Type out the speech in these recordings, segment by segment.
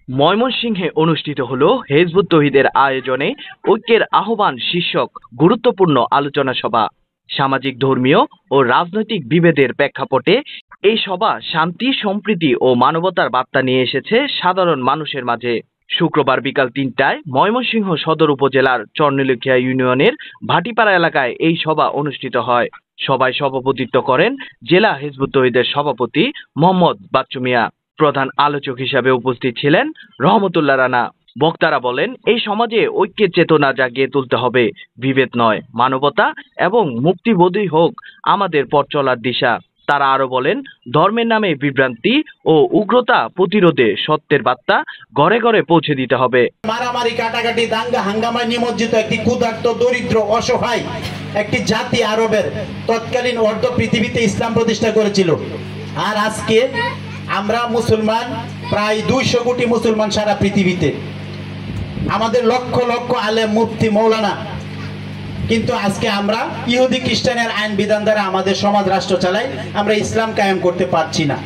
ময়মনসিংহে অনুষ্ঠিত হলো হিজবুত তৌহিদের আয়োজনে ঐক্যের আহ্বান শীর্ষক গুরুত্বপূর্ণ আলোচনা সভা। সামাজিক, ধর্মীয় ও রাজনৈতিক বিভেদের প্রেক্ষাপটে এই সভা শান্তি, সম্প্রীতি ও মানবতার বার্তা নিয়ে এসেছে সাধারণ মানুষের মাঝে। শুক্রবার বিকাল ৩টায় ময়মনসিংহ সদর উপজেলার চরনীলক্ষিয়া ইউনিয়নের ভাটিপাড়া এলাকায় এই সভা অনুষ্ঠিত হয়। সভায় সভাপতিত্ব করেন জেলা হিজবুত তৌহিদের সভাপতি মোহাম্মদ বাচ্চু মিয়া। প্রধান আলোচক হিসাবে উপস্থিত ছিলেন রহমতুল্লাহ রানা। বক্তারা বলেন, এই সমাজে ঐক্যের চেতনা জাগিয়ে তুলতে হবে, বিভেদ নয়, মানবতা এবং মুক্তিবোধই হোক আমাদের পথ চলার দিশা। তারা আরো বলেন, ধর্মের নামে বিভ্রান্তি ও উগ্রতা প্রতিরোধে সত্যের বার্তা ঘরে ঘরে পৌঁছে দিতে হবে। মারামারি, কাটাকাটি, দাঙ্গা হাঙ্গামায় নিমজ্জিত একটি ক্ষুধার্ত, দরিদ্র, অসহায় একটি জাতি আরবের তৎকালীন অর্ধ পৃথিবীতে ইসলাম প্রতিষ্ঠা করেছিল। আর আজকে আমরা মুসলমান, প্রায় 200 কোটি মুসলমান সারা পৃথিবীতে, আমাদের লক্ষ লক্ষ আলেম, মুফতি, মৌলানা, কিন্তু আজকে আমরা ইহুদি খ্রিস্টানের আইন বিধান দ্বারা আমাদের সমাজ রাষ্ট্র চালাই, আমরা ইসলাম কায়েম করতে পারছি না।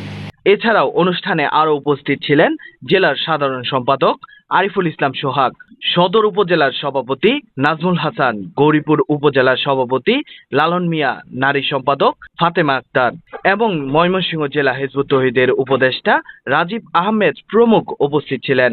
এছাড়াও অনুষ্ঠানে আরো উপস্থিত ছিলেন জেলার সাধারণ সম্পাদক আরিফুল ইসলাম সোহাগ, সদর উপজেলার সভাপতি নাজমুল হাসান, গৌরীপুর উপজেলার সভাপতি লালন মিয়া, নারী সম্পাদক ফাতেমা আক্তার এবং ময়মনসিংহ জেলা হিজবুত তৌহিদের উপদেষ্টা রাজীব আহমেদ প্রমুখ উপস্থিত ছিলেন।